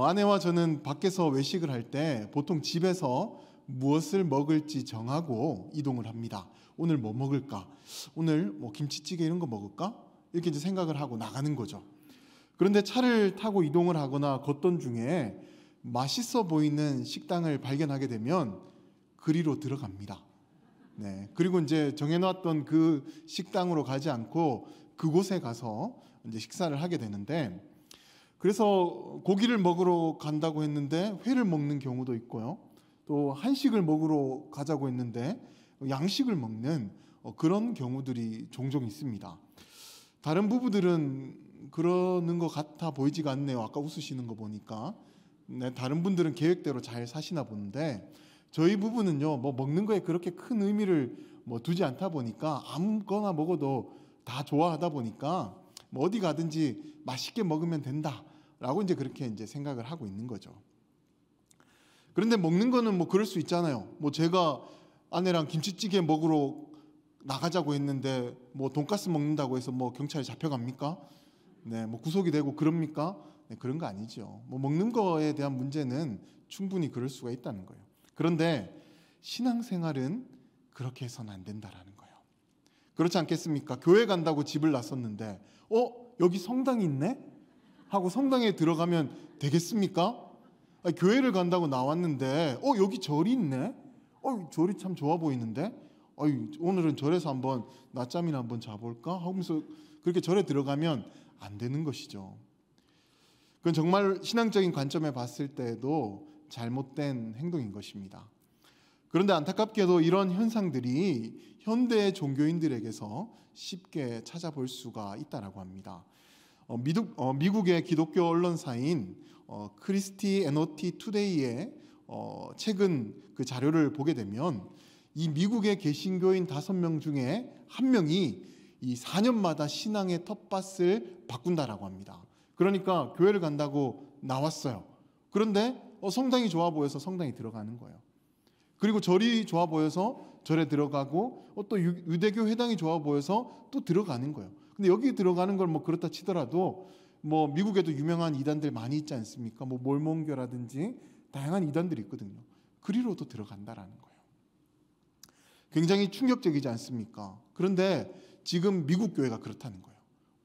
아내와 저는 밖에서 외식을 할 때 보통 집에서 무엇을 먹을지 정하고 이동을 합니다. 오늘 뭐 먹을까? 오늘 뭐 김치찌개 이런 거 먹을까? 이렇게 이제 생각을 하고 나가는 거죠. 그런데 차를 타고 이동을 하거나 걷던 중에 맛있어 보이는 식당을 발견하게 되면 그리로 들어갑니다. 네. 그리고 이제 정해놨던 그 식당으로 가지 않고 그곳에 가서 이제 식사를 하게 되는데, 그래서 고기를 먹으러 간다고 했는데 회를 먹는 경우도 있고요. 또 한식을 먹으러 가자고 했는데 양식을 먹는 그런 경우들이 종종 있습니다. 다른 부부들은 그러는 것 같아 보이지가 않네요. 아까 웃으시는 거 보니까. 네, 다른 분들은 계획대로 잘 사시나 보는데 저희 부부는요, 뭐 먹는 거에 그렇게 큰 의미를 뭐 두지 않다 보니까 아무거나 먹어도 다 좋아하다 보니까 뭐 어디 가든지 맛있게 먹으면 된다라고 이제 그렇게 이제 생각을 하고 있는 거죠. 그런데 먹는 거는 뭐 그럴 수 있잖아요. 뭐 제가 아내랑 김치찌개 먹으러 나가자고 했는데 뭐 돈가스 먹는다고 해서 뭐 경찰에 잡혀갑니까? 네, 뭐 구속이 되고 그럽니까? 네, 그런 거 아니죠. 뭐 먹는 거에 대한 문제는 충분히 그럴 수가 있다는 거예요. 그런데 신앙생활은 그렇게 해서는 안 된다라는 거예요. 그렇지 않겠습니까? 교회 간다고 집을 나섰는데 여기 성당이 있네? 하고 성당에 들어가면 되겠습니까? 아니, 교회를 간다고 나왔는데 여기 절이 있네? 절이 참 좋아 보이는데? 오늘은 절에서 한번 낮잠이나 한번 자볼까? 하면서 그렇게 절에 들어가면 안 되는 것이죠. 그건 정말 신앙적인 관점에 봤을 때도 잘못된 행동인 것입니다. 그런데 안타깝게도 이런 현상들이 현대 종교인들에게서 쉽게 찾아볼 수가 있다라고 합니다. 미국의 기독교 언론사인 크리스티 에너티 투데이의 최근 그 자료를 보게 되면 이 미국의 개신교인 5명 중에 1명이 이 4년마다 신앙의 텃밭을 바꾼다라고 합니다. 그러니까 교회를 간다고 나왔어요. 그런데 성당이 좋아 보여서 성당에 들어가는 거예요. 그리고 절이 좋아 보여서 절에 들어가고 또 유대교 회당이 좋아 보여서 또 들어가는 거예요. 근데 여기 들어가는 걸 뭐 그렇다 치더라도 뭐 미국에도 유명한 이단들 많이 있지 않습니까? 뭐 몰몬교라든지 다양한 이단들이 있거든요. 그리로도 들어간다라는 거예요. 굉장히 충격적이지 않습니까? 그런데 지금 미국 교회가 그렇다는 거예요.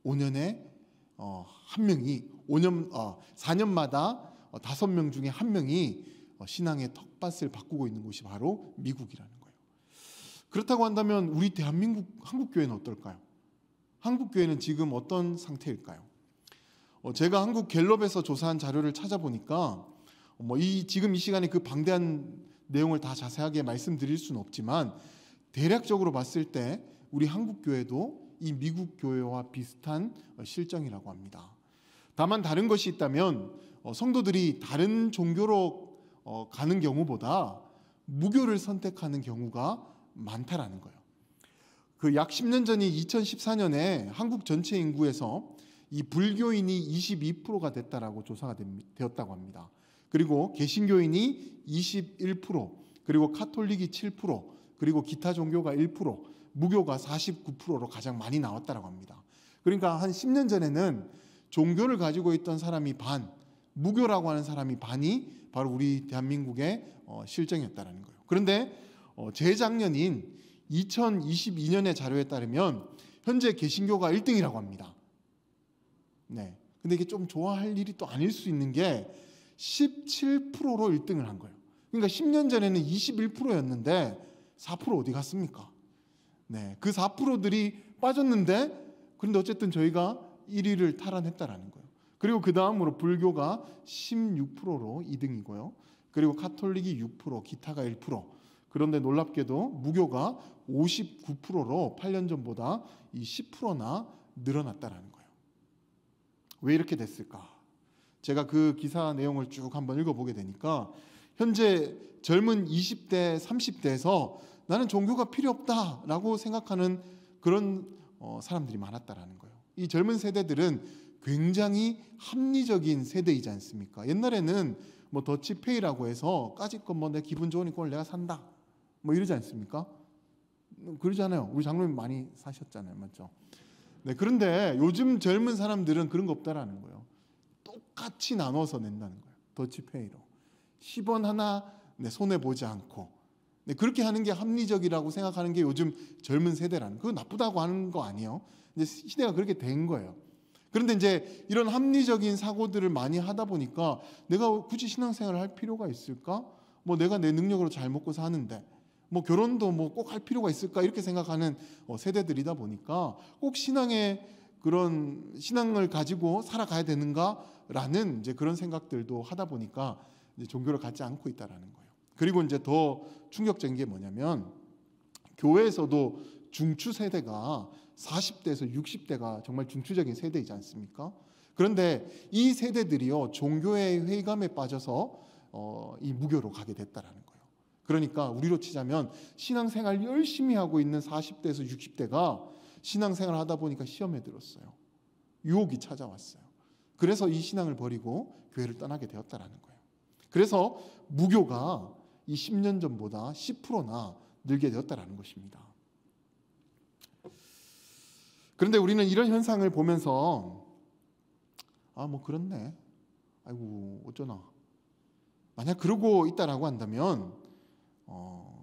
5년에 한 명이 4년마다 5명 중에 1명이 신앙의 텃밭을 바꾸고 있는 곳이 바로 미국이라는 거예요. 그렇다고 한다면 우리 대한민국 한국 교회는 어떨까요? 한국 교회는 지금 어떤 상태일까요? 제가 한국 갤럽에서 조사한 자료를 찾아보니까 지금 이 시간에 그 방대한 내용을 다 자세하게 말씀드릴 수는 없지만 대략적으로 봤을 때 우리 한국 교회도 이 미국 교회와 비슷한 실정이라고 합니다. 다만 다른 것이 있다면 성도들이 다른 종교로 가는 경우보다 무교를 선택하는 경우가 많다라는 거예요. 그 약 10년 전인 2014년에 한국 전체 인구에서 이 불교인이 22%가 됐다라고 조사가 되었다고 합니다. 그리고 개신교인이 21%, 그리고 카톨릭이 7%, 그리고 기타 종교가 1%, 무교가 49%로 가장 많이 나왔다라고 합니다. 그러니까 한 10년 전에는 종교를 가지고 있던 사람이 반, 무교라고 하는 사람이 반이 바로 우리 대한민국의 실정이었다라는 거예요. 그런데 재작년인 2022년의 자료에 따르면 현재 개신교가 1등이라고 합니다. 네. 근데 이게 좀 좋아할 일이 또 아닐 수 있는 게 17%로 1등을 한 거예요. 그러니까 10년 전에는 21%였는데 4% 어디 갔습니까? 네. 그 4%들이 빠졌는데 그런데 어쨌든 저희가 1위를 탈환했다라는 거예요. 그리고 그 다음으로 불교가 16%로 2등이고요. 그리고 카톨릭이 6%, 기타가 1%. 그런데 놀랍게도 무교가 59%로 8년 전보다 이 10%나 늘어났다라는 거예요. 왜 이렇게 됐을까? 제가 그 기사 내용을 쭉 한번 읽어보게 되니까 현재 젊은 20대, 30대에서 나는 종교가 필요 없다라고 생각하는 그런 사람들이 많았다라는 거예요. 이 젊은 세대들은 굉장히 합리적인 세대이지 않습니까? 옛날에는 뭐 더치페이라고 해서 까짓 건 뭐 내 기분 좋으니까 오늘 내가 산다 뭐 이러지 않습니까? 그러잖아요. 우리 장로님 많이 사셨잖아요, 맞죠? 네, 그런데 요즘 젊은 사람들은 그런 거 없다라는 거예요. 똑같이 나눠서 낸다는 거예요. 더치페이로 10원 하나 손해 보지 않고 그렇게 하는 게 합리적이라고 생각하는 게 요즘 젊은 세대라는, 그거 나쁘다고 하는 거 아니에요. 이제 시대가 그렇게 된 거예요. 그런데 이제 이런 합리적인 사고들을 많이 하다 보니까 내가 굳이 신앙생활을 할 필요가 있을까? 뭐 내가 내 능력으로 잘 먹고 사는데 뭐 결혼도 뭐 꼭 할 필요가 있을까? 이렇게 생각하는 세대들이다 보니까 꼭 그런 신앙을 가지고 살아가야 되는가라는 이제 그런 생각들도 하다 보니까 이제 종교를 갖지 않고 있다라는 거예요. 그리고 이제 더 충격적인 게 뭐냐면 교회에서도 중추 세대가 40대에서 60대가 정말 중추적인 세대이지 않습니까? 그런데 이 세대들이요 종교의 회의감에 빠져서 이 무교로 가게 됐다라는 거예요. 그러니까 우리로 치자면 신앙생활 열심히 하고 있는 40대에서 60대가 신앙생활 하다 보니까 시험에 들었어요. 유혹이 찾아왔어요. 그래서 이 신앙을 버리고 교회를 떠나게 되었다라는 거예요. 그래서 무교가 이 10년 전보다 10%나 늘게 되었다라는 것입니다. 그런데 우리는 이런 현상을 보면서 뭐 그렇네. 아이고 어쩌나. 만약 그러고 있다라고 한다면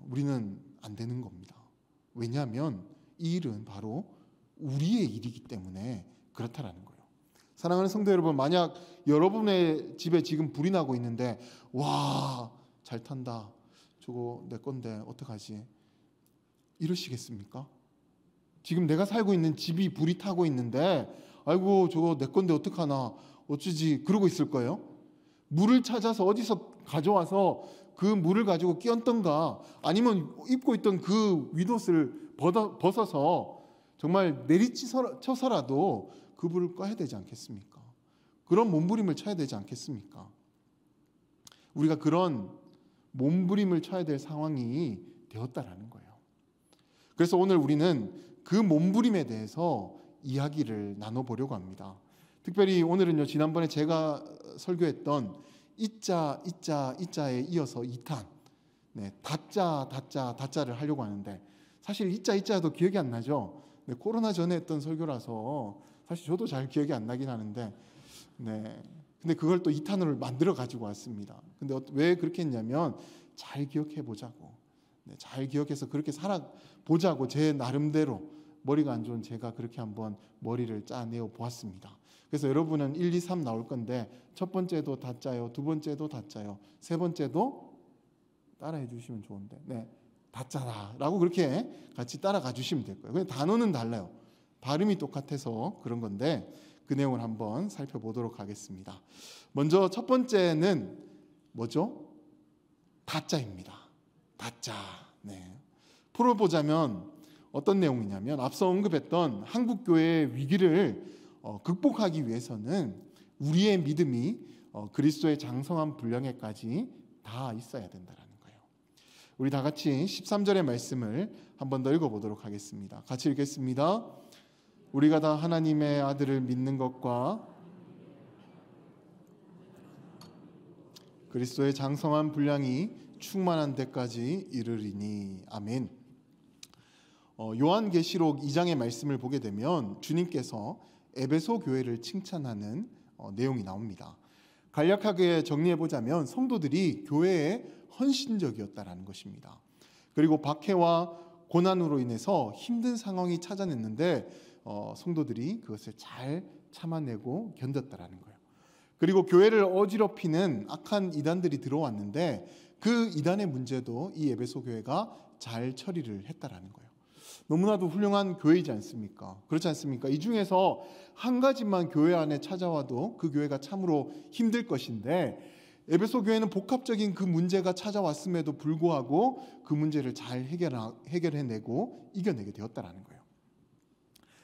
우리는 안 되는 겁니다. 왜냐하면 이 일은 바로 우리의 일이기 때문에 그렇다라는 거예요. 사랑하는 성도 여러분, 만약 여러분의 집에 지금 불이 나고 있는데 와, 잘 탄다. 저거 내 건데 어떡하지? 이러시겠습니까? 지금 내가 살고 있는 집이 불이 타고 있는데 아이고 저거 내 건데 어떡하나 어쩌지 그러고 있을 거예요. 물을 찾아서 어디서 가져와서 그 물을 가지고 끼얹던가 아니면 입고 있던 그 윗옷을 벗어서 정말 내리쳐서라도 그 불을 꺼야 되지 않겠습니까? 그런 몸부림을 쳐야 되지 않겠습니까? 우리가 그런 몸부림을 쳐야 될 상황이 되었다라는 거예요. 그래서 오늘 우리는 그 몸부림에 대해서 이야기를 나눠보려고 합니다. 특별히 오늘은요, 지난번에 제가 설교했던 이자에 이어서 2탄, 다자를 하려고 하는데 사실 이자도 기억이 안 나죠. 코로나 전에 했던 설교라서 사실 저도 잘 기억이 안 나긴 하는데, 근데 그걸 또 2탄으로 만들어 가지고 왔습니다. 근데 왜 그렇게 했냐면 잘 기억해 보자고, 잘 기억해서 그렇게 살아보자고 제 나름대로 머리가 안 좋은 제가 그렇게 한번 머리를 짜내어 보았습니다. 그래서 여러분은 1, 2, 3 나올 건데 첫 번째도 다짜요, 두 번째도 다짜요, 세 번째도 따라해 주시면 좋은데 다짜라고 그렇게 같이 따라가 주시면 될 거예요. 근데 단어는 달라요. 발음이 똑같아서 그런 건데 그 내용을 한번 살펴보도록 하겠습니다. 먼저 첫 번째는 뭐죠? 다짜입니다. 다짜. 풀어보자면 어떤 내용이냐면 앞서 언급했던 한국교회의 위기를 극복하기 위해서는 우리의 믿음이 그리스도의 장성한 분량에까지 다 있어야 된다는 거예요. 우리 다 같이 13절의 말씀을 한번 더 읽어보도록 하겠습니다. 같이 읽겠습니다. 우리가 다 하나님의 아들을 믿는 것과 그리스도의 장성한 분량이 충만한 데까지 이르리니. 아멘. 요한계시록 2장의 말씀을 보게 되면 주님께서 에베소 교회를 칭찬하는 내용이 나옵니다. 간략하게 정리해보자면 성도들이 교회에 헌신적이었다라는 것입니다. 그리고 박해와 고난으로 인해서 힘든 상황이 찾아냈는데 성도들이 그것을 잘 참아내고 견뎠다라는 거예요. 그리고 교회를 어지럽히는 악한 이단들이 들어왔는데 그 이단의 문제도 이 에베소 교회가 잘 처리를 했다라는 거예요. 너무나도 훌륭한 교회이지 않습니까? 그렇지 않습니까? 이 중에서 한 가지만 교회 안에 찾아와도 그 교회가 참으로 힘들 것인데 에베소 교회는 복합적인 그 문제가 찾아왔음에도 불구하고 그 문제를 잘 해결해내고 이겨내게 되었다라는 거예요.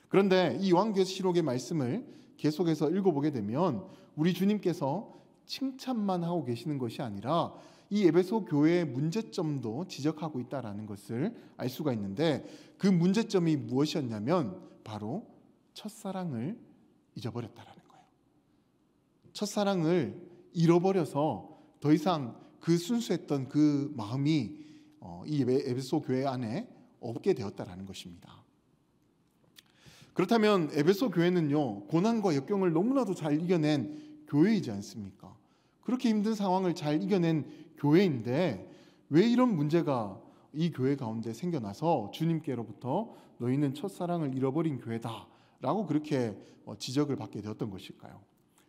그런데 이 요한계시록의 말씀을 계속해서 읽어보게 되면 우리 주님께서 칭찬만 하고 계시는 것이 아니라 이 에베소 교회의 문제점도 지적하고 있다라는 것을 알 수가 있는데 그 문제점이 무엇이었냐면 바로 첫사랑을 잊어버렸다라는 거예요. 첫사랑을 잃어버려서 더 이상 그 순수했던 그 마음이 이 에베소 교회 안에 없게 되었다라는 것입니다. 그렇다면 에베소 교회는요 고난과 역경을 너무나도 잘 이겨낸 교회이지 않습니까? 그렇게 힘든 상황을 잘 이겨낸 교회인데 왜 이런 문제가 이 교회 가운데 생겨나서 주님께로부터 너희는 첫사랑을 잃어버린 교회다라고 그렇게 지적을 받게 되었던 것일까요?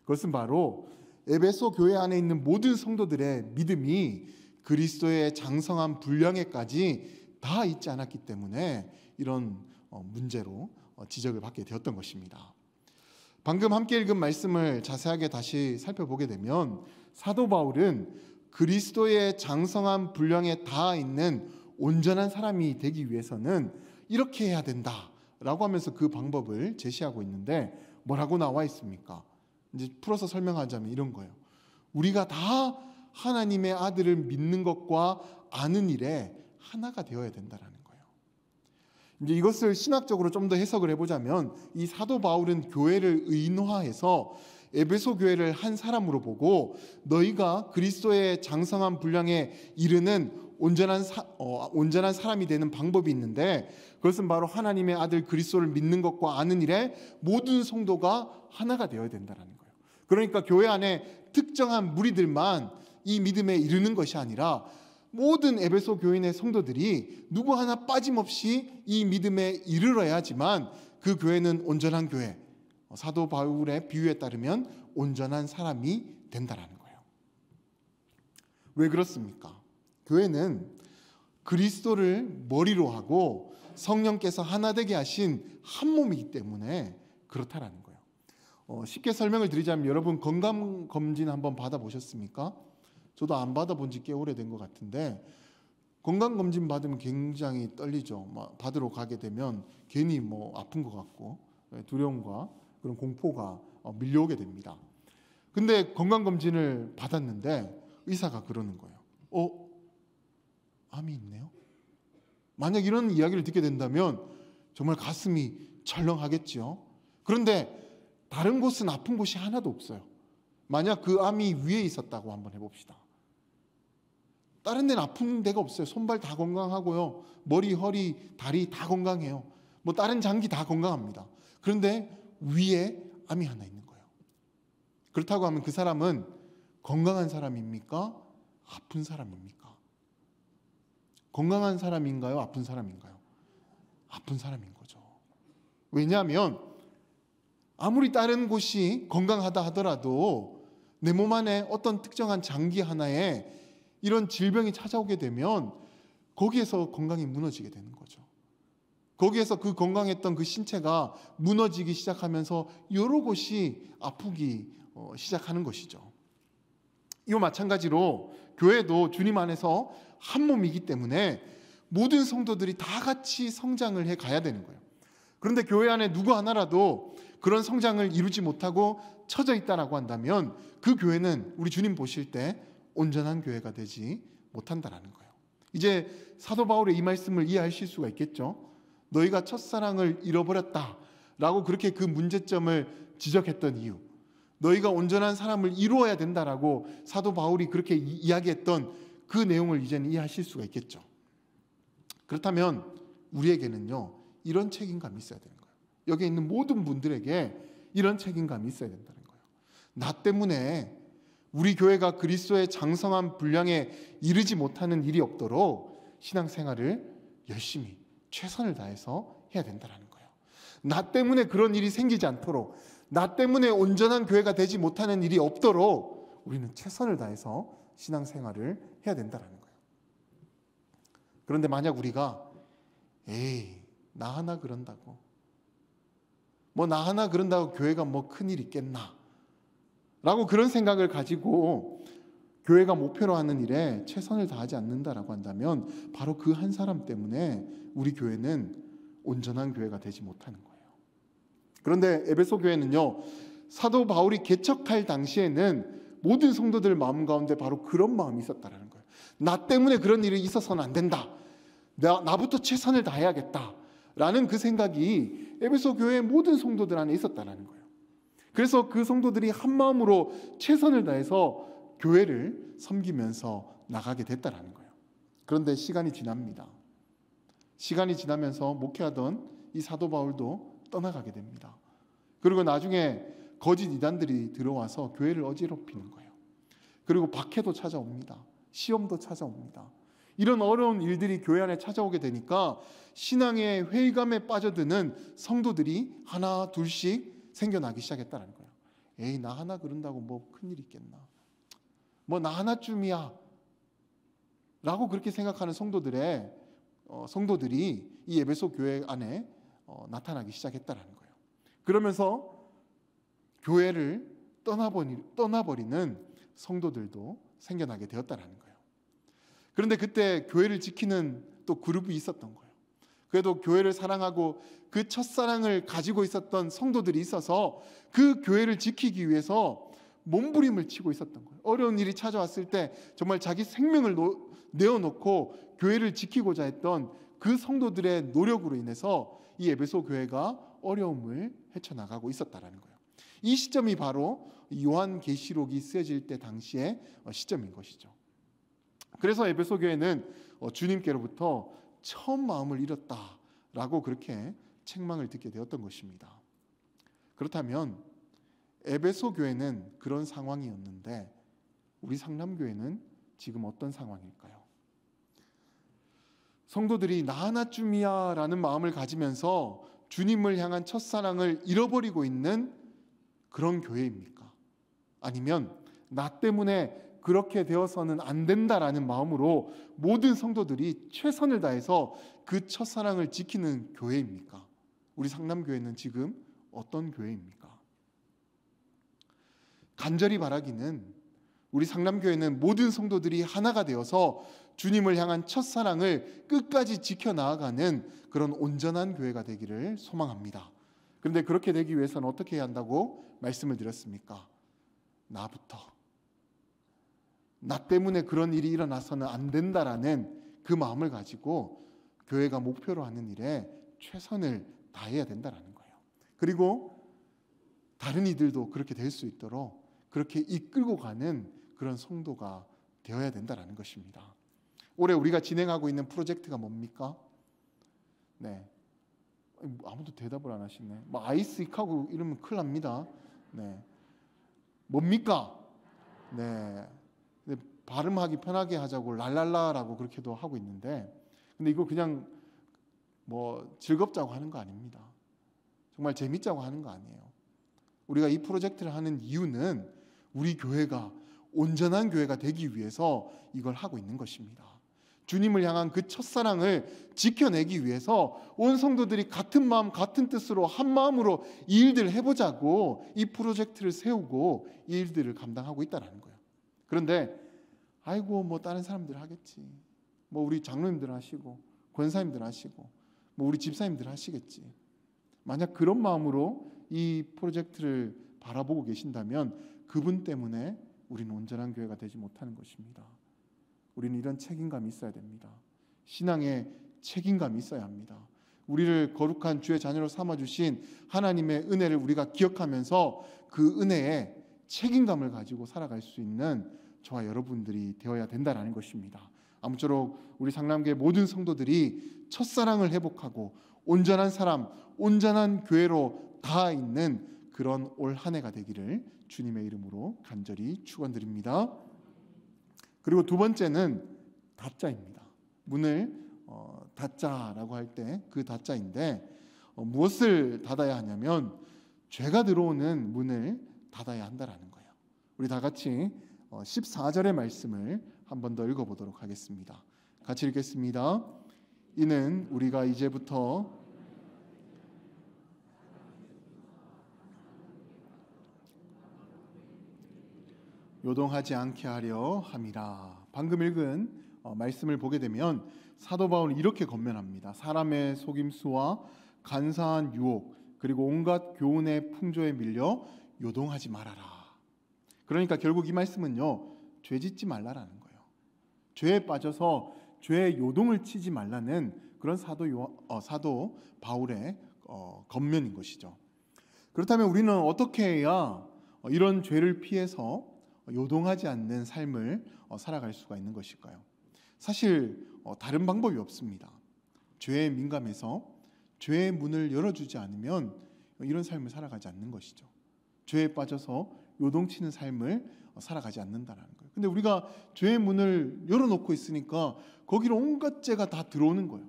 그것은 바로 에베소 교회 안에 있는 모든 성도들의 믿음이 그리스도의 장성한 분량에까지 다 있지 않았기 때문에 이런 문제로 지적을 받게 되었던 것입니다. 방금 함께 읽은 말씀을 자세하게 다시 살펴보게 되면 사도 바울은 그리스도의 장성한 분량에 닿아 있는 온전한 사람이 되기 위해서는 이렇게 해야 된다라고 하면서 그 방법을 제시하고 있는데 뭐라고 나와 있습니까? 이제 풀어서 설명하자면 이런 거예요. 우리가 다 하나님의 아들을 믿는 것과 아는 일에 하나가 되어야 된다라는 거예요. 이제 이것을 신학적으로 좀 더 해석을 해보자면 이 사도 바울은 교회를 의인화해서 에베소 교회를 한 사람으로 보고 너희가 그리스도의 장성한 분량에 이르는 온전한 사람이 되는 방법이 있는데 그것은 바로 하나님의 아들 그리스도를 믿는 것과 아는 일에 모든 성도가 하나가 되어야 된다는 거예요. 그러니까 교회 안에 특정한 무리들만 이 믿음에 이르는 것이 아니라 모든 에베소 교인의 성도들이 누구 하나 빠짐없이 이 믿음에 이르러야지만 그 교회는 온전한 교회, 사도 바울의 비유에 따르면 온전한 사람이 된다라는 거예요. 왜 그렇습니까? 교회는 그리스도를 머리로 하고 성령께서 하나 되게 하신 한 몸이기 때문에 그렇다라는 거예요. 쉽게 설명을 드리자면 여러분 건강검진 한번 받아보셨습니까? 저도 안 받아본 지 꽤 오래된 것 같은데 건강검진 받으면 굉장히 떨리죠. 받으러 가게 되면 괜히 아픈 것 같고 두려움과 그런 공포가 밀려오게 됩니다. 근데 건강검진을 받았는데 의사가 그러는 거예요. 암이 있네요? 만약 이런 이야기를 듣게 된다면 정말 가슴이 철렁하겠죠. 그런데 다른 곳은 아픈 곳이 하나도 없어요. 만약 그 암이 위에 있었다고 한번 해봅시다. 다른 데는 아픈 데가 없어요. 손발 다 건강하고요. 머리, 허리, 다리 다 건강해요. 다른 장기 다 건강합니다. 그런데 위에 암이 하나 있는 거예요. 그렇다고 하면 그 사람은 건강한 사람입니까? 아픈 사람입니까? 건강한 사람인가요? 아픈 사람인가요? 아픈 사람인 거죠. 왜냐하면 아무리 다른 곳이 건강하다 하더라도 내 몸 안에 어떤 특정한 장기 하나에 이런 질병이 찾아오게 되면 거기에서 건강이 무너지게 되는 거죠. 거기에서 그 건강했던 그 신체가 무너지기 시작하면서 여러 곳이 아프기 시작하는 것이죠. 이와 마찬가지로 교회도 주님 안에서 한 몸이기 때문에 모든 성도들이 다 같이 성장을 해 가야 되는 거예요. 그런데 교회 안에 누구 하나라도 그런 성장을 이루지 못하고 처져 있다라고 한다면 그 교회는 우리 주님 보실 때 온전한 교회가 되지 못한다라는 거예요. 이제 사도 바울의 이 말씀을 이해하실 수가 있겠죠. 너희가 첫사랑을 잃어버렸다라고 그렇게 그 문제점을 지적했던 이유, 너희가 온전한 사람을 이루어야 된다라고 사도 바울이 그렇게 이야기했던 그 내용을 이제는 이해하실 수가 있겠죠. 그렇다면 우리에게는요 이런 책임감이 있어야 되는 거예요. 여기 있는 모든 분들에게 이런 책임감이 있어야 된다는 거예요. 나 때문에 우리 교회가 그리스도의 장성한 분량에 이르지 못하는 일이 없도록 신앙생활을 열심히 최선을 다해서 해야 된다는 거예요. 나 때문에 그런 일이 생기지 않도록, 나 때문에 온전한 교회가 되지 못하는 일이 없도록 우리는 최선을 다해서 신앙생활을 해야 된다는 거예요. 그런데 만약 우리가 나 하나 그런다고 나 하나 그런다고 교회가 큰일 있겠나 라고 그런 생각을 가지고 교회가 목표로 하는 일에 최선을 다하지 않는다라고 한다면 바로 그 한 사람 때문에 우리 교회는 온전한 교회가 되지 못하는 거예요. 그런데 에베소 교회는요 사도 바울이 개척할 당시에는 모든 성도들 마음 가운데 바로 그런 마음이 있었다라는 거예요. 나 때문에 그런 일이 있어서는 안 된다. 나부터 최선을 다해야겠다라는 그 생각이 에베소 교회의 모든 성도들 안에 있었다라는 거예요. 그래서 그 성도들이 한 마음으로 최선을 다해서 교회를 섬기면서 나가게 됐다라는 거예요. 그런데 시간이 지납니다. 시간이 지나면서 목회하던 이 사도 바울도 떠나가게 됩니다. 그리고 나중에 거짓 이단들이 들어와서 교회를 어지럽히는 거예요. 그리고 박해도 찾아옵니다. 시험도 찾아옵니다. 이런 어려운 일들이 교회 안에 찾아오게 되니까 신앙의 회의감에 빠져드는 성도들이 하나 둘씩 생겨나기 시작했다는 거예요. 에이, 나 하나 그런다고 뭐 큰일 있겠나, 뭐 나 하나쯤이야 라고 그렇게 생각하는 성도들이 이 에베소 교회 안에 나타나기 시작했다는 거예요. 그러면서 교회를 떠나버리는 성도들도 생겨나게 되었다는 거예요. 그런데 그때 교회를 지키는 또 그룹이 있었던 거예요. 그래도 교회를 사랑하고 그 첫사랑을 가지고 있었던 성도들이 있어서 그 교회를 지키기 위해서 몸부림을 치고 있었던 거예요. 어려운 일이 찾아왔을 때 정말 자기 생명을 내어놓고 교회를 지키고자 했던 그 성도들의 노력으로 인해서 이 에베소 교회가 어려움을 헤쳐나가고 있었다는 거예요. 이 시점이 바로 요한계시록이 쓰여질 때 당시의 시점인 것이죠. 그래서 에베소 교회는 주님께로부터 처음 마음을 잃었다라고 그렇게 책망을 듣게 되었던 것입니다. 그렇다면 에베소 교회는 그런 상황이었는데 우리 상남교회는 지금 어떤 상황일까요? 성도들이 나 하나쯤이야 라는 마음을 가지면서 주님을 향한 첫사랑을 잃어버리고 있는 그런 교회입니까? 아니면 나 때문에 그렇게 되어서는 안 된다라는 마음으로 모든 성도들이 최선을 다해서 그 첫사랑을 지키는 교회입니까? 우리 상남교회는 지금 어떤 교회입니까? 간절히 바라기는 우리 상남교회는 모든 성도들이 하나가 되어서 주님을 향한 첫사랑을 끝까지 지켜나가는 그런 온전한 교회가 되기를 소망합니다. 그런데 그렇게 되기 위해서는 어떻게 해야 한다고 말씀을 드렸습니까? 나부터. 나 때문에 그런 일이 일어나서는 안 된다라는 그 마음을 가지고 교회가 목표로 하는 일에 최선을 다해야 된다라는 거예요. 그리고 다른 이들도 그렇게 될 수 있도록 그렇게 이끌고 가는 그런 성도가 되어야 된다라는 것입니다. 올해 우리가 진행하고 있는 프로젝트가 뭡니까? 네, 아무도 대답을 안 하시네. 뭐 아이스익하고 이러면 큰일 납니다. 네, 뭡니까? 네, 발음하기 편하게 하자고 랄랄라라고 그렇게도 하고 있는데, 근데 이거 그냥 뭐 즐겁자고 하는 거 아닙니다. 정말 재밌자고 하는 거 아니에요. 우리가 이 프로젝트를 하는 이유는 우리 교회가 온전한 교회가 되기 위해서 이걸 하고 있는 것입니다. 주님을 향한 그 첫사랑을 지켜내기 위해서 온 성도들이 같은 마음 같은 뜻으로 한 마음으로 이 일들을 해보자고 이 프로젝트를 세우고 이 일들을 감당하고 있다는 거예요. 그런데 아이고 뭐 다른 사람들 하겠지, 뭐 우리 장로님들 하시고 권사님들 하시고 뭐 우리 집사님들 하시겠지. 만약 그런 마음으로 이 프로젝트를 바라보고 계신다면 그분 때문에 우리는 온전한 교회가 되지 못하는 것입니다. 우리는 이런 책임감이 있어야 됩니다. 신앙의 책임감이 있어야 합니다. 우리를 거룩한 주의 자녀로 삼아주신 하나님의 은혜를 우리가 기억하면서 그 은혜에 책임감을 가지고 살아갈 수 있는 저와 여러분들이 되어야 된다는 것입니다. 아무쪼록 우리 상남교회 모든 성도들이 첫사랑을 회복하고 온전한 사람, 온전한 교회로 닿아 있는 그런 올 한 해가 되기를 주님의 이름으로 간절히 축원드립니다. 그리고 두 번째는 닫자입니다. 문을 닫자라고 할 때 그 닫자인데 무엇을 닫아야 하냐면 죄가 들어오는 문을 닫아야 한다라는 거예요. 우리 다 같이 14절의 말씀을 한 번 더 읽어보도록 하겠습니다. 같이 읽겠습니다. 이는 우리가 이제부터 요동하지 않게 하려 함이라. 방금 읽은 말씀을 보게 되면 사도 바울은 이렇게 권면합니다. 사람의 속임수와 간사한 유혹 그리고 온갖 교훈의 풍조에 밀려 요동하지 말아라. 그러니까 결국 이 말씀은요, 죄 짓지 말라라는 거예요. 죄에 빠져서 죄의 요동을 치지 말라는 그런 사도 바울의 권면인 것이죠. 그렇다면 우리는 어떻게 해야 이런 죄를 피해서 요동하지 않는 삶을 살아갈 수가 있는 것일까요? 사실 다른 방법이 없습니다. 죄에 민감해서 죄의 문을 열어주지 않으면 이런 삶을 살아가지 않는 것이죠. 죄에 빠져서 요동치는 삶을 살아가지 않는다라는 거예요. 근데 우리가 죄의 문을 열어놓고 있으니까 거기로 온갖 죄가 다 들어오는 거예요.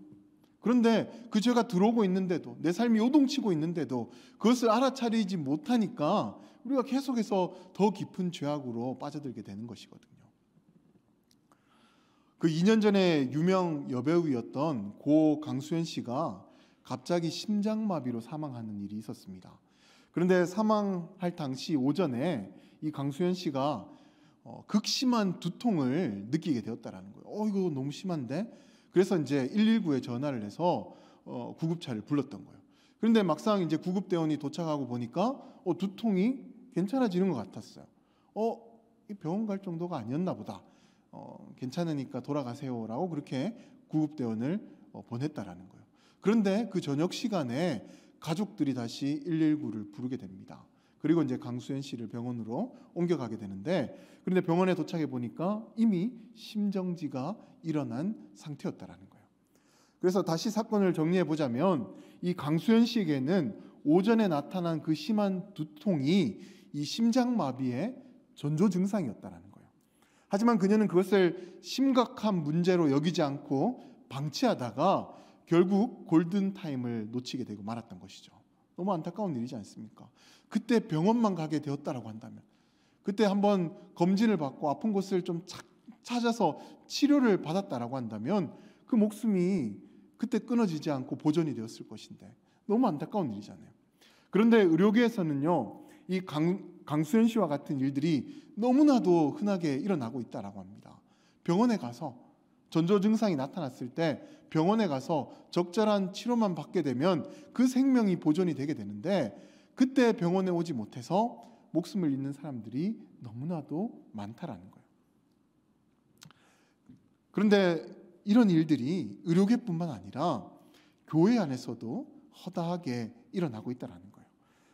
그런데 그 죄가 들어오고 있는데도, 내 삶이 요동치고 있는데도 그것을 알아차리지 못하니까 우리가 계속해서 더 깊은 죄악으로 빠져들게 되는 것이거든요. 그 2년 전에 유명 여배우였던 고 강수연 씨가 갑자기 심장마비로 사망하는 일이 있었습니다. 그런데 사망할 당시 오전에 이 강수연 씨가 극심한 두통을 느끼게 되었다라는 거예요. 이거 너무 심한데? 그래서 이제 119에 전화를 해서 구급차를 불렀던 거예요. 그런데 막상 이제 구급대원이 도착하고 보니까 두통이 괜찮아지는 것 같았어요. 병원 갈 정도가 아니었나 보다. 괜찮으니까 돌아가세요라고 그렇게 구급대원을 보냈다라는 거예요. 그런데 그 저녁 시간에 가족들이 다시 119를 부르게 됩니다. 그리고 이제 강수연 씨를 병원으로 옮겨가게 되는데, 그런데 병원에 도착해 보니까 이미 심정지가 일어난 상태였다라는 거예요. 그래서 다시 사건을 정리해 보자면 이 강수연 씨에게는 오전에 나타난 그 심한 두통이 이 심장마비의 전조 증상이었다라는 거예요. 하지만 그녀는 그것을 심각한 문제로 여기지 않고 방치하다가 결국 골든타임을 놓치게 되고 말았던 것이죠. 너무 안타까운 일이지 않습니까? 그때 병원만 가게 되었다라고 한다면, 그때 한번 검진을 받고 아픈 곳을 좀 찾아서 치료를 받았다라고 한다면 그 목숨이 그때 끊어지지 않고 보존이 되었을 것인데 너무 안타까운 일이잖아요. 그런데 의료계에서는요, 이 강수연 씨와 같은 일들이 너무나도 흔하게 일어나고 있다라고 합니다. 병원에 가서 전조 증상이 나타났을 때 병원에 가서 적절한 치료만 받게 되면 그 생명이 보존이 되게 되는데, 그때 병원에 오지 못해서 목숨을 잃는 사람들이 너무나도 많다라는 거예요. 그런데 이런 일들이 의료계뿐만 아니라 교회 안에서도 허다하게 일어나고 있다라는 거예요.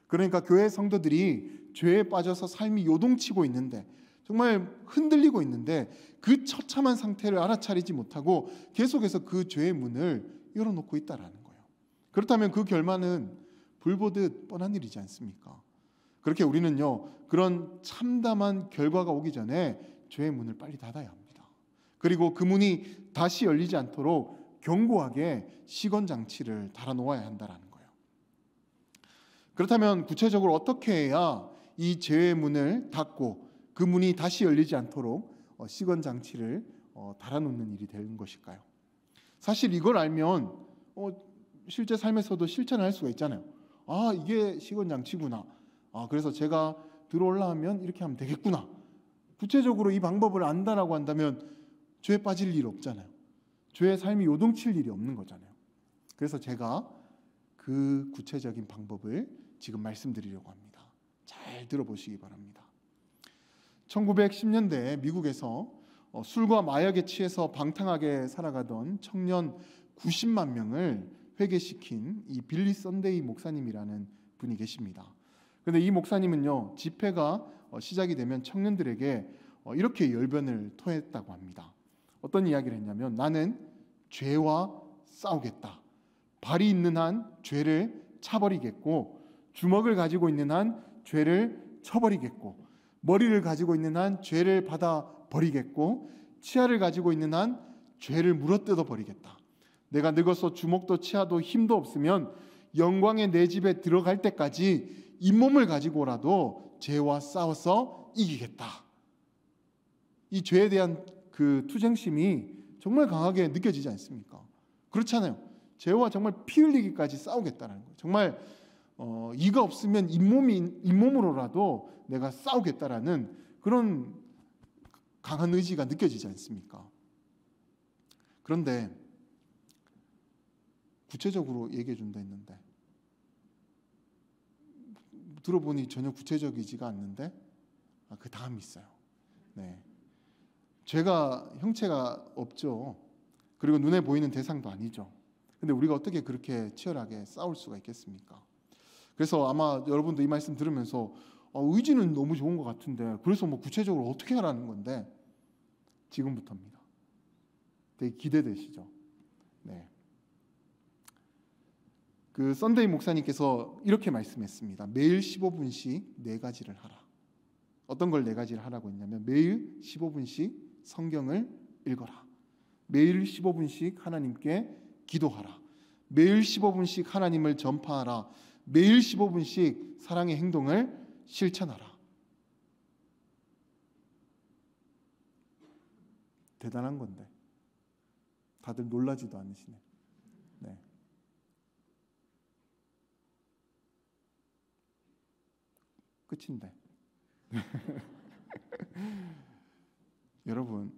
그러니까 교회 성도들이 죄에 빠져서 삶이 요동치고 있는데, 정말 흔들리고 있는데 그 처참한 상태를 알아차리지 못하고 계속해서 그 죄의 문을 열어놓고 있다라는 거예요. 그렇다면 그 결말은 불보듯 뻔한 일이지 않습니까? 그렇게 우리는요, 그런 참담한 결과가 오기 전에 죄의 문을 빨리 닫아야 합니다. 그리고 그 문이 다시 열리지 않도록 견고하게 시건 장치를 달아놓아야 한다라는 거예요. 그렇다면 구체적으로 어떻게 해야 이 죄의 문을 닫고 그 문이 다시 열리지 않도록 시건 장치를 달아놓는 일이 되는 것일까요? 사실 이걸 알면 실제 삶에서도 실천할 수가 있잖아요. 이게 시건 장치구나. 그래서 제가 들어올라 하면 이렇게 하면 되겠구나. 구체적으로 이 방법을 안다라고 한다면 죄에 빠질 일 없잖아요. 죄의 삶이 요동칠 일이 없는 거잖아요. 그래서 제가 그 구체적인 방법을 지금 말씀드리려고 합니다. 잘 들어보시기 바랍니다. 1910년대 미국에서 술과 마약에 취해서 방탕하게 살아가던 청년 90만 명을 회개시킨 이 빌리 썬데이 목사님이라는 분이 계십니다. 그런데 이 목사님은요, 집회가 시작이 되면 청년들에게 이렇게 열변을 토했다고 합니다. 어떤 이야기를 했냐면, 나는 죄와 싸우겠다. 발이 있는 한 죄를 차버리겠고, 주먹을 가지고 있는 한 죄를 쳐버리겠고, 머리를 가지고 있는 한 죄를 받아 버리겠고, 치아를 가지고 있는 한 죄를 물어뜯어 버리겠다. 내가 늙어서 주먹도 치아도 힘도 없으면 영광의 내 집에 들어갈 때까지 잇몸을 가지고라도 죄와 싸워서 이기겠다. 이 죄에 대한 그 투쟁심이 정말 강하게 느껴지지 않습니까? 그렇잖아요. 죄와 정말 피 흘리기까지 싸우겠다는 거예요. 정말 이가 없으면 잇몸으로라도 내가 싸우겠다라는 그런 강한 의지가 느껴지지 않습니까? 그런데 구체적으로 얘기해 준다 했는데 들어보니 전혀 구체적이지가 않는데 그 다음이 있어요. 네. 죄가 형체가 없죠. 그리고 눈에 보이는 대상도 아니죠. 근데 우리가 어떻게 그렇게 치열하게 싸울 수가 있겠습니까? 그래서 아마 여러분도 이 말씀 들으면서 의지는 너무 좋은 것 같은데, 그래서 뭐 구체적으로 어떻게 하라는 건데, 지금부터입니다. 되게 기대되시죠? 네. 그 썬데이 목사님께서 이렇게 말씀했습니다. 매일 15분씩 4가지를 하라. 어떤 걸 네 가지를 하라고 했냐면 매일 15분씩 성경을 읽어라. 매일 15분씩 하나님께 기도하라. 매일 15분씩 하나님을 전파하라. 매일 15분씩 사랑의 행동을 실천하라. 대단한 건데 다들 놀라지도 않으시네. 네. 끝인데. 여러분,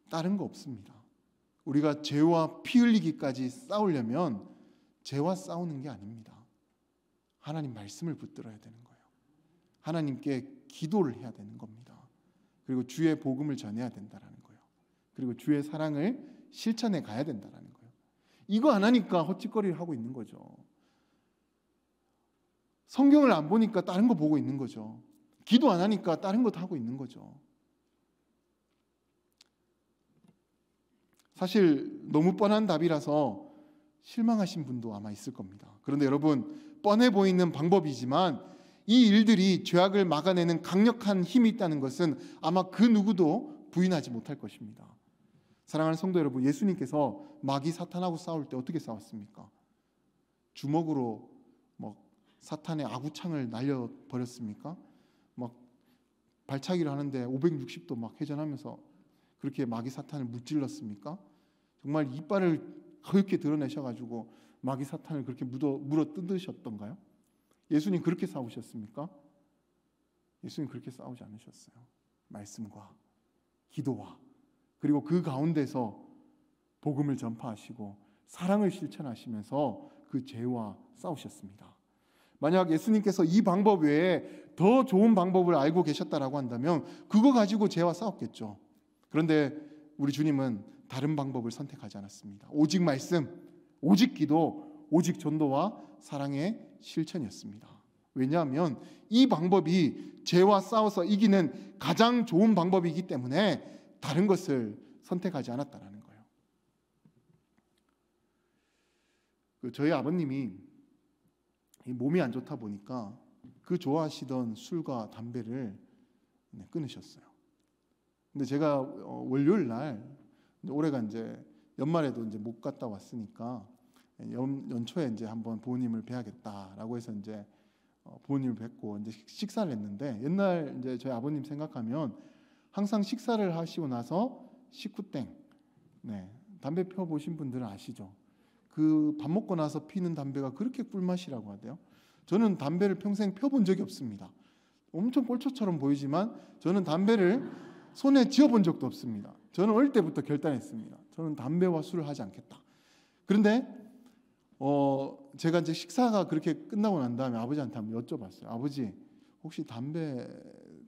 다른 거 없습니다. 우리가 죄와 피 흘리기까지 싸우려면 죄와 싸우는 게 아닙니다. 하나님 말씀을 붙들어야 되는 거예요. 하나님께 기도를 해야 되는 겁니다. 그리고 주의 복음을 전해야 된다라는 거예요. 그리고 주의 사랑을 실천해 가야 된다라는 거예요. 이거 안 하니까 헛짓거리를 하고 있는 거죠. 성경을 안 보니까 다른 거 보고 있는 거죠. 기도 안 하니까 다른 것도 하고 있는 거죠. 사실 너무 뻔한 답이라서 실망하신 분도 아마 있을 겁니다. 그런데 여러분, 뻔해 보이는 방법이지만 이 일들이 죄악을 막아내는 강력한 힘이 있다는 것은 아마 그 누구도 부인하지 못할 것입니다. 사랑하는 성도 여러분, 예수님께서 마귀 사탄하고 싸울 때 어떻게 싸웠습니까? 주먹으로 사탄의 아구창을 날려버렸습니까? 막 발차기를 하는데 560도 막 회전하면서 그렇게 마귀 사탄을 무찔렀습니까? 정말 이빨을 그렇게 드러내셔가지고 마귀 사탄을 그렇게 물어 뜯으셨던가요? 예수님 그렇게 싸우셨습니까? 예수님 그렇게 싸우지 않으셨어요. 말씀과 기도와 그리고 그 가운데서 복음을 전파하시고 사랑을 실천하시면서 그 죄와 싸우셨습니다. 만약 예수님께서 이 방법 외에 더 좋은 방법을 알고 계셨다라고 한다면 그거 가지고 죄와 싸웠겠죠. 그런데 우리 주님은 다른 방법을 선택하지 않았습니다. 오직 말씀, 오직 기도, 오직 전도와 사랑의 실천이었습니다. 왜냐하면 이 방법이 죄와 싸워서 이기는 가장 좋은 방법이기 때문에 다른 것을 선택하지 않았다는 거예요. 저희 아버님이 몸이 안 좋다 보니까 그 좋아하시던 술과 담배를 끊으셨어요. 근데 제가 월요일 날 올해가 이제 연말에도 이제 못 갔다 왔으니까 연초에 이제 한번 부모님을 뵈야겠다라고 해서 이제 부모님을 뵙고 이제 식사를 했는데 옛날 이제 저희 아버님 생각하면 항상 식사를 하시고 나서 식구땡, 담배 펴 보신 분들은 아시죠? 그 밥 먹고 나서 피는 담배가 그렇게 꿀맛이라고 하대요. 저는 담배를 평생 펴본 적이 없습니다. 엄청 꼴초처럼 보이지만 저는 담배를 손에 쥐어본 적도 없습니다. 저는 어릴 때부터 결단했습니다. 저는 담배와 술을 하지 않겠다. 그런데 제가 이제 식사가 그렇게 끝나고 난 다음에 아버지한테 한번 여쭤봤어요. 아버지, 혹시 담배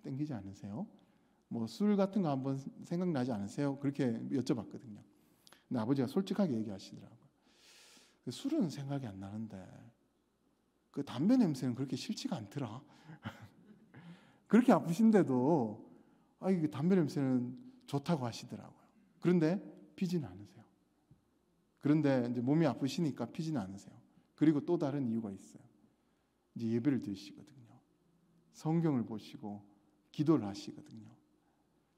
땡기지 않으세요? 뭐 술 같은 거 한번 생각나지 않으세요? 그렇게 여쭤봤거든요. 근데 아버지가 솔직하게 얘기하시더라고요. 술은 생각이 안 나는데 그 담배 냄새는 그렇게 싫지가 않더라. 그렇게 아프신데도 이게 담배 냄새는 좋다고 하시더라고요. 그런데 피지는 않으세요. 그런데 이제 몸이 아프시니까 피지는 않으세요. 그리고 또 다른 이유가 있어요. 이제 예배를 드시거든요. 성경을 보시고 기도를 하시거든요.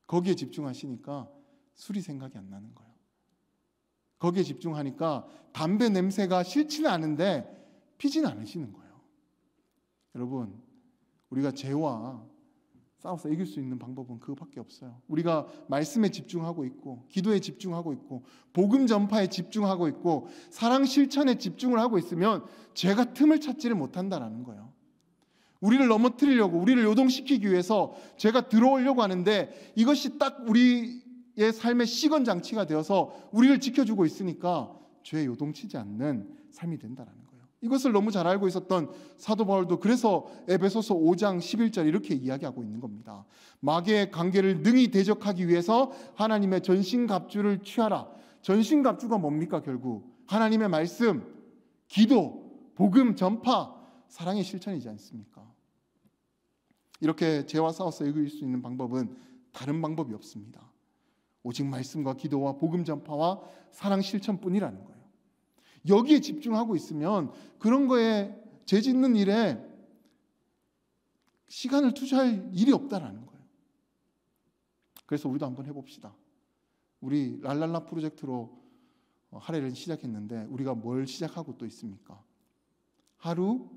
거기에 집중하시니까 술이 생각이 안 나는 거예요. 거기에 집중하니까 담배 냄새가 싫지는 않은데 피지는 않으시는 거예요. 여러분, 우리가 죄와 싸워서 이길 수 있는 방법은 그거밖에 없어요. 우리가 말씀에 집중하고 있고 기도에 집중하고 있고 복음 전파에 집중하고 있고 사랑 실천에 집중을 하고 있으면 죄가 틈을 찾지를 못한다라는 거예요. 우리를 넘어뜨리려고 우리를 요동시키기 위해서 죄가 들어오려고 하는데 이것이 딱 우리의 삶의 시건장치가 되어서 우리를 지켜주고 있으니까 죄에 요동치지 않는 삶이 된다라는 거예요. 이것을 너무 잘 알고 있었던 사도 바울도 그래서 에베소서 5장 11절 이렇게 이야기하고 있는 겁니다. 마귀의 관계를 능히 대적하기 위해서 하나님의 전신갑주를 취하라. 전신갑주가 뭡니까? 결국 하나님의 말씀, 기도, 복음 전파, 사랑의 실천이지 않습니까? 이렇게 죄와 싸워서 이길 수 있는 방법은 다른 방법이 없습니다. 오직 말씀과 기도와 복음 전파와 사랑 실천뿐이라는 거예요. 여기에 집중하고 있으면 그런 거에 죄 짓는 일에 시간을 투자할 일이 없다라는 거예요. 그래서 우리도 한번 해봅시다. 우리 랄랄라 프로젝트로 할애를 시작했는데 우리가 뭘 시작하고 또 있습니까? 하루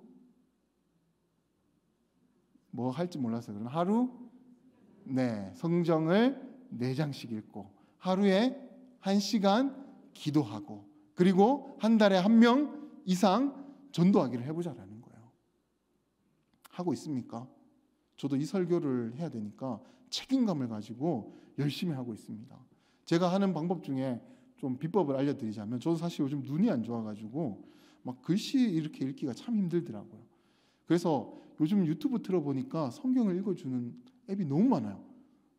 뭐 할지 몰라서 그러나 하루 성경을 4장씩 읽고 하루에 1시간 기도하고 그리고 한 달에 1명 이상 전도하기를 해보자라는 거예요. 하고 있습니까? 저도 이 설교를 해야 되니까 책임감을 가지고 열심히 하고 있습니다. 제가 하는 방법 중에 좀 비법을 알려드리자면 저도 사실 요즘 눈이 안 좋아가지고 막 글씨 이렇게 읽기가 참 힘들더라고요. 그래서 요즘 유튜브 틀어보니까 성경을 읽어주는 앱이 너무 많아요.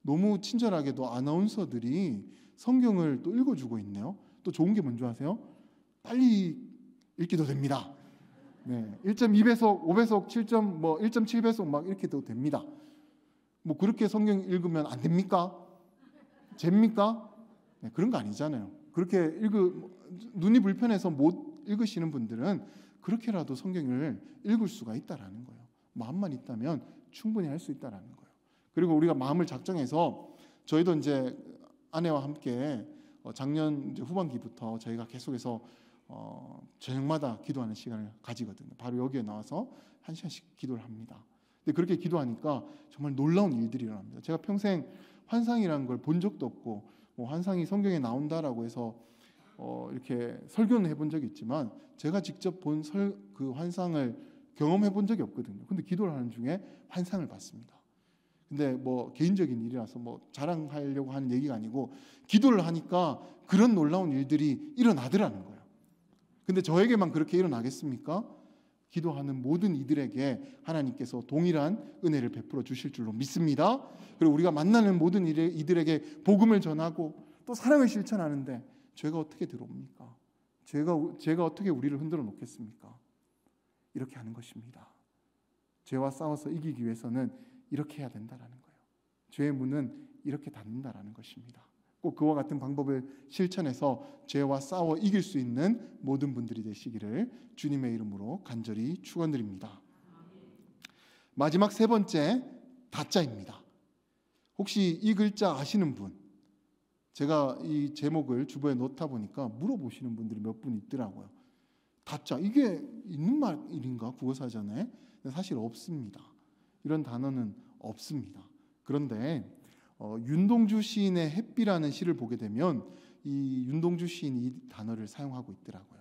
너무 친절하게도 아나운서들이 성경을 또 읽어주고 있네요. 또 좋은 게 뭔지 아세요? 빨리 읽기도 됩니다. 1.2배속, 5배속, 1.7배속 막 이렇게도 됩니다. 뭐 그렇게 성경 읽으면 안 됩니까? 됩니까? 그런 거 아니잖아요. 그렇게 눈이 불편해서 못 읽으시는 분들은 그렇게라도 성경을 읽을 수가 있다라는 거예요. 마음만 있다면 충분히 할 수 있다라는 거예요. 그리고 우리가 마음을 작정해서 저희도 이제 아내와 함께 작년 이제 후반기부터 저희가 계속해서 저녁마다 기도하는 시간을 가지거든요. 바로 여기에 나와서 1시간씩 기도를 합니다. 근데 그렇게 기도하니까 정말 놀라운 일들이 일어납니다. 제가 평생 환상이라는 걸 본 적도 없고 환상이 성경에 나온다라고 해서 이렇게 설교는 해본 적이 있지만 제가 직접 본 그 환상을 경험해 본 적이 없거든요. 근데 기도를 하는 중에 환상을 봤습니다. 근데 뭐 개인적인 일이라서 뭐 자랑하려고 하는 얘기가 아니고 기도를 하니까 그런 놀라운 일들이 일어나더라는 거예요. 근데 저에게만 그렇게 일어나겠습니까? 기도하는 모든 이들에게 하나님께서 동일한 은혜를 베풀어 주실 줄로 믿습니다. 그리고 우리가 만나는 모든 이들에게 복음을 전하고 또 사랑을 실천하는데 죄가 어떻게 들어옵니까? 죄가 어떻게 우리를 흔들어 놓겠습니까? 이렇게 하는 것입니다. 죄와 싸워서 이기기 위해서는 이렇게 해야 된다라는 거예요. 죄의 문은 이렇게 닫는다라는 것입니다. 꼭 그와 같은 방법을 실천해서 죄와 싸워 이길 수 있는 모든 분들이 되시기를 주님의 이름으로 간절히 축원드립니다. 마지막 3번째 다자입니다. 혹시 이 글자 아시는 분? 제가 이 제목을 주보에 넣다 보니까 물어보시는 분들이 몇 분 있더라고요. 다자 이게 있는 말인가 국어사전에? 사실 없습니다. 이런 단어는 없습니다. 그런데 윤동주 시인의 햇비라는 시를 보게 되면 이 윤동주 시인이 이 단어를 사용하고 있더라고요.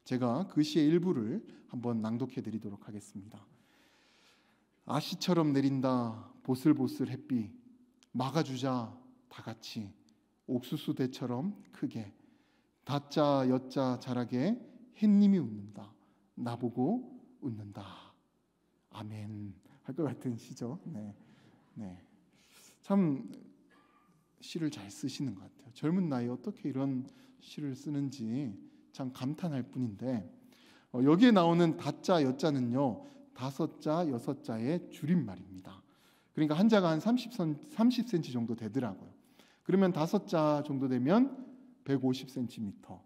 제가 그 시의 일부를 한번 낭독해 드리도록 하겠습니다. 아시처럼 내린다 보슬보슬 햇비 막아주자 다 같이 옥수수대처럼 크게 다자 여자 자라게 햇님이 웃는다 나보고 웃는다 아멘 할 것 같은 시죠. 참 시를 잘 쓰시는 것 같아요. 젊은 나이에 어떻게 이런 시를 쓰는지 참 감탄할 뿐인데 여기에 나오는 다자 여자는요 5자 6자의 줄임말입니다. 그러니까 한자가 한 30cm 정도 되더라고요. 그러면 5자 정도 되면 150cm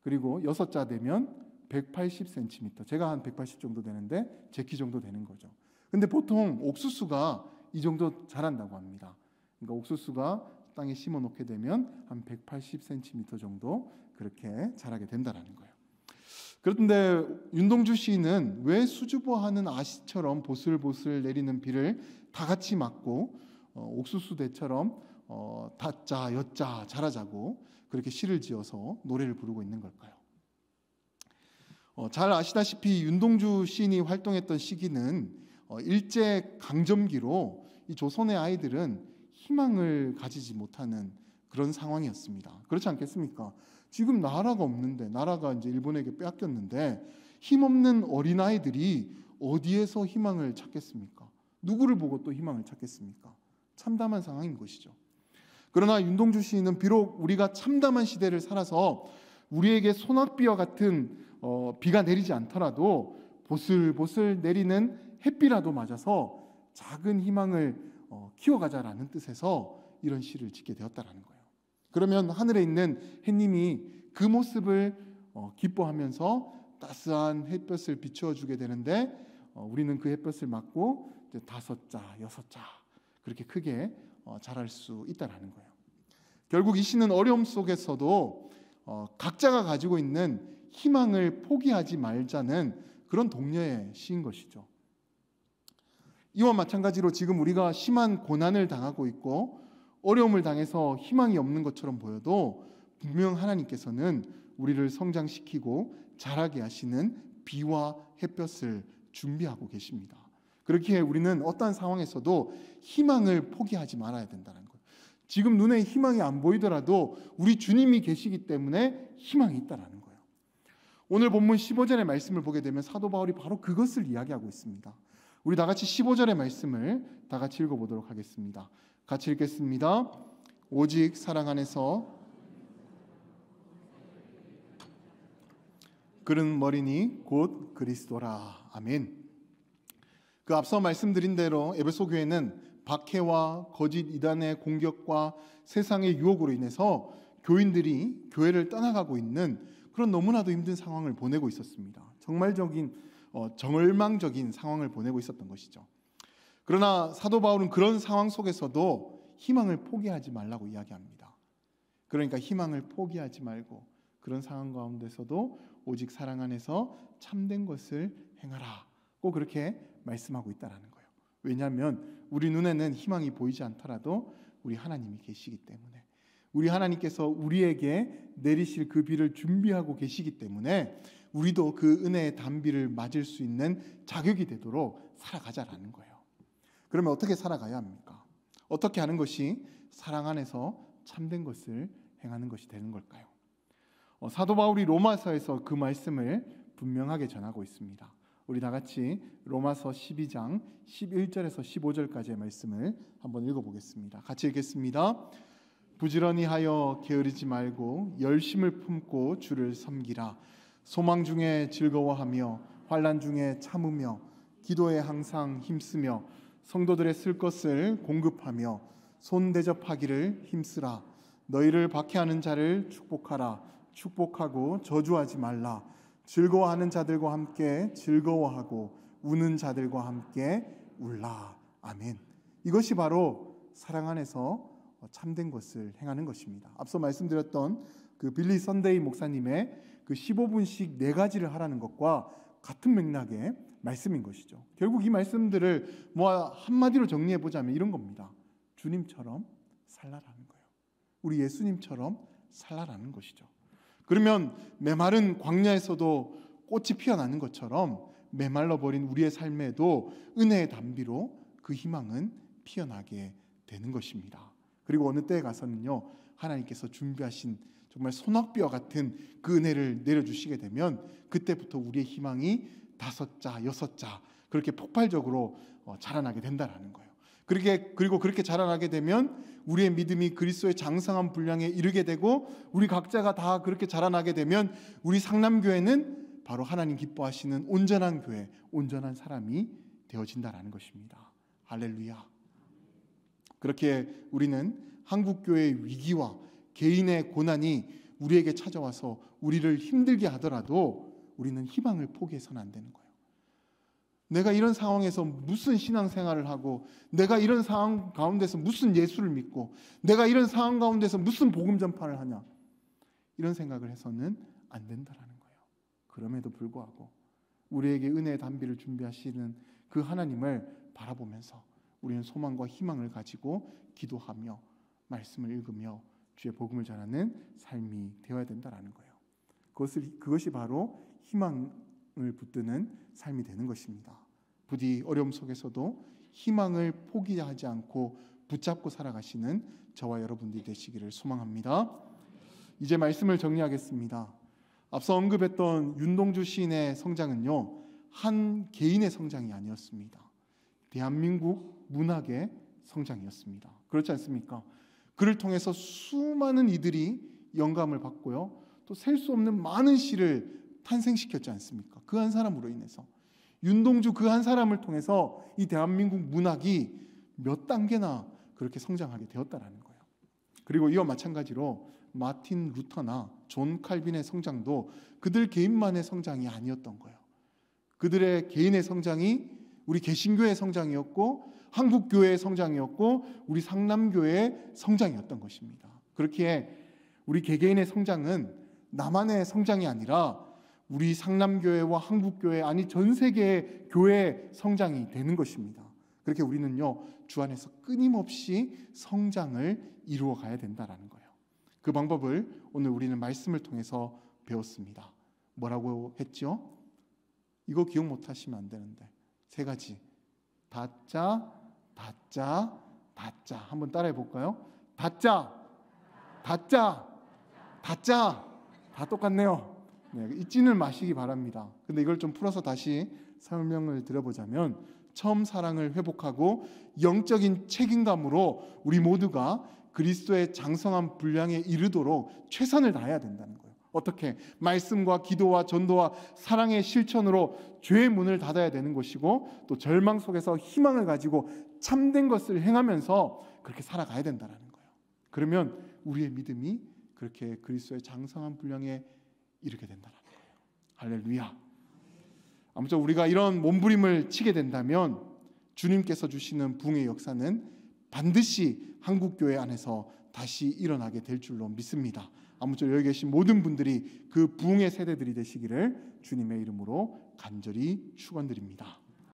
그리고 6자 되면 180cm 제가 한 180 정도 되는데 제 키 정도 되는 거죠. 근데 보통 옥수수가 이 정도 자란다고 합니다. 그러니까 옥수수가 땅에 심어 놓게 되면 한 180cm 정도 그렇게 자라게 된다라는 거예요. 그런데 윤동주 시인은 왜 수줍어하는 아시처럼 보슬보슬 내리는 비를 다 같이 맞고 옥수수대처럼 다자 여자 자라자고 그렇게 시를 지어서 노래를 부르고 있는 걸까요? 잘 아시다시피 윤동주 시인이 활동했던 시기는 일제 강점기로 이 조선의 아이들은 희망을 가지지 못하는 그런 상황이었습니다. 그렇지 않겠습니까? 지금 나라가 없는데 나라가 이제 일본에게 빼앗겼는데 힘없는 어린 아이들이 어디에서 희망을 찾겠습니까? 누구를 보고 또 희망을 찾겠습니까? 참담한 상황인 것이죠. 그러나 윤동주 시인은 비록 우리가 참담한 시대를 살아서 우리에게 소낙비와 같은 비가 내리지 않더라도 보슬보슬 내리는 햇비라도 맞아서 작은 희망을 키워가자라는 뜻에서 이런 시를 짓게 되었다라는 거예요. 그러면 하늘에 있는 햇님이 그 모습을 기뻐하면서 따스한 햇볕을 비추어 주게 되는데 우리는 그 햇볕을 맞고 이제 5자, 6자 그렇게 크게 자랄 수 있다라는 거예요. 결국 이 시는 어려움 속에서도 각자가 가지고 있는 희망을 포기하지 말자는 그런 독려의 시인 것이죠. 이와 마찬가지로 지금 우리가 심한 고난을 당하고 있고 어려움을 당해서 희망이 없는 것처럼 보여도 분명 하나님께서는 우리를 성장시키고 자라게 하시는 비와 햇볕을 준비하고 계십니다. 그렇기에 우리는 어떠한 상황에서도 희망을 포기하지 말아야 된다는 거예요. 지금 눈에 희망이 안 보이더라도 우리 주님이 계시기 때문에 희망이 있다는 거예요. 오늘 본문 15절의 말씀을 보게 되면 사도 바울이 바로 그것을 이야기하고 있습니다. 우리 다 같이 15절의 말씀을 다 같이 읽어보도록 하겠습니다. 같이 읽겠습니다. 오직 사랑 안에서 그는 머리니 곧 그리스도라. 아멘. 그 앞서 말씀드린 대로 에베소 교회는 박해와 거짓 이단의 공격과 세상의 유혹으로 인해서 교인들이 교회를 떠나가고 있는 그런 너무나도 힘든 상황을 보내고 있었습니다. 정말망적인 상황을 보내고 있었던 것이죠. 그러나 사도 바울은 그런 상황 속에서도 희망을 포기하지 말라고 이야기합니다. 그러니까 희망을 포기하지 말고 그런 상황 가운데서도 오직 사랑 안에서 참된 것을 행하라. 꼭 그렇게 말씀하고 있다는 거예요. 왜냐하면 우리 눈에는 희망이 보이지 않더라도 우리 하나님이 계시기 때문에, 우리 하나님께서 우리에게 내리실 그 비를 준비하고 계시기 때문에 우리도 그 은혜의 단비를 맞을 수 있는 자격이 되도록 살아가자라는 거예요. 그러면 어떻게 살아가야 합니까? 어떻게 하는 것이 사랑 안에서 참된 것을 행하는 것이 되는 걸까요? 사도 바울이 로마서에서 그 말씀을 분명하게 전하고 있습니다. 우리 다 같이 로마서 12장 11절에서 15절까지의 말씀을 한번 읽어보겠습니다. 같이 읽겠습니다. 부지런히 하여 게으르지 말고 열심을 품고 주를 섬기라. 소망 중에 즐거워하며 환난 중에 참으며 기도에 항상 힘쓰며 성도들의 쓸 것을 공급하며 손 대접하기를 힘쓰라. 너희를 박해하는 자를 축복하라. 축복하고 저주하지 말라. 즐거워하는 자들과 함께 즐거워하고 우는 자들과 함께 울라. 아멘. 이것이 바로 사랑 안에서 참된 것을 행하는 것입니다. 앞서 말씀드렸던 그 빌리 선데이 목사님의 그 15분씩 4가지를 하라는 것과 같은 맥락의 말씀인 것이죠. 결국 이 말씀들을 한마디로 정리해 보자면 이런 겁니다. 주님처럼 살라라는 거예요. 우리 예수님처럼 살라라는 것이죠. 그러면 메마른 광야에서도 꽃이 피어나는 것처럼 메말라 버린 우리의 삶에도 은혜의 단비로 그 희망은 피어나게 되는 것입니다. 그리고 어느 때에 가서는요, 하나님께서 준비하신 정말 소낙비와 같은 그 은혜를 내려주시게 되면 그때부터 우리의 희망이 5자, 6자 그렇게 폭발적으로 자라나게 된다는 거예요. 그리고 그렇게 자라나게 되면 우리의 믿음이 그리스도의 장성한 분량에 이르게 되고 우리 각자가 다 그렇게 자라나게 되면 우리 상남교회는 바로 하나님 기뻐하시는 온전한 교회, 온전한 사람이 되어진다는 것입니다. 할렐루야. 그렇게 우리는 한국교회의 위기와 개인의 고난이 우리에게 찾아와서 우리를 힘들게 하더라도 우리는 희망을 포기해서는 안 되는 거예요. 내가 이런 상황에서 무슨 신앙생활을 하고 내가 이런 상황 가운데서 무슨 예수를 믿고 내가 이런 상황 가운데서 무슨 복음 전파를 하냐, 이런 생각을 해서는 안 된다라는 거예요. 그럼에도 불구하고 우리에게 은혜의 단비를 준비하시는 그 하나님을 바라보면서 우리는 소망과 희망을 가지고 기도하며 말씀을 읽으며 주의 복음을 전하는 삶이 되어야 된다라는 거예요. 그것이 바로 희망을 붙드는 삶이 되는 것입니다. 부디 어려움 속에서도 희망을 포기하지 않고 붙잡고 살아가시는 저와 여러분들이 되시기를 소망합니다. 이제 말씀을 정리하겠습니다. 앞서 언급했던 윤동주 시인의 성장은요, 한 개인의 성장이 아니었습니다. 대한민국 문학의 성장이었습니다. 그렇지 않습니까? 그를 통해서 수많은 이들이 영감을 받고요, 또 셀 수 없는 많은 시를 탄생시켰지 않습니까? 그 한 사람으로 인해서 윤동주 그 한 사람을 통해서 이 대한민국 문학이 몇 단계나 그렇게 성장하게 되었다라는 거예요. 그리고 이와 마찬가지로 마틴 루터나 존 칼빈의 성장도 그들 개인만의 성장이 아니었던 거예요. 그들의 개인의 성장이 우리 개신교의 성장이었고 한국교회의 성장이었고 우리 상남교회의 성장이었던 것입니다. 그렇기에 우리 개개인의 성장은 나만의 성장이 아니라 우리 상남교회와 한국교회, 아니 전 세계의 교회의 성장이 되는 것입니다. 그렇게 우리는요, 주 안에서 끊임없이 성장을 이루어 가야 된다라는 거예요. 그 방법을 오늘 우리는 말씀을 통해서 배웠습니다. 뭐라고 했죠? 이거 기억 못 하시면 안 되는데, 3가지. 다짜, 다짜, 다짜. 한번 따라해 볼까요? 다짜, 다짜, 다짜. 다 똑같네요. 네, 잊지는 마시기 바랍니다. 근데 이걸 좀 풀어서 다시 설명을 드려보자면, 처음 사랑을 회복하고 영적인 책임감으로 우리 모두가 그리스도의 장성한 분량에 이르도록 최선을 다해야 된다는 거예요. 어떻게? 말씀과 기도와 전도와 사랑의 실천으로 죄의 문을 닫아야 되는 것이고, 또 절망 속에서 희망을 가지고 참된 것을 행하면서 그렇게 살아가야 된다는 거예요. 그러면 우리의 믿음이 그렇게 그리스도의 장성한 분량에 이르게 된다는 거예요. 할렐루야. 아무쪼록 우리가 이런 몸부림을 치게 된다면 주님께서 주시는 부흥의 역사는 반드시 한국교회 안에서 다시 일어나게 될 줄로 믿습니다. 아무쪼록 여기 계신 모든 분들이 그 부흥의 세대들이 되시기를 주님의 이름으로 간절히 축원드립니다.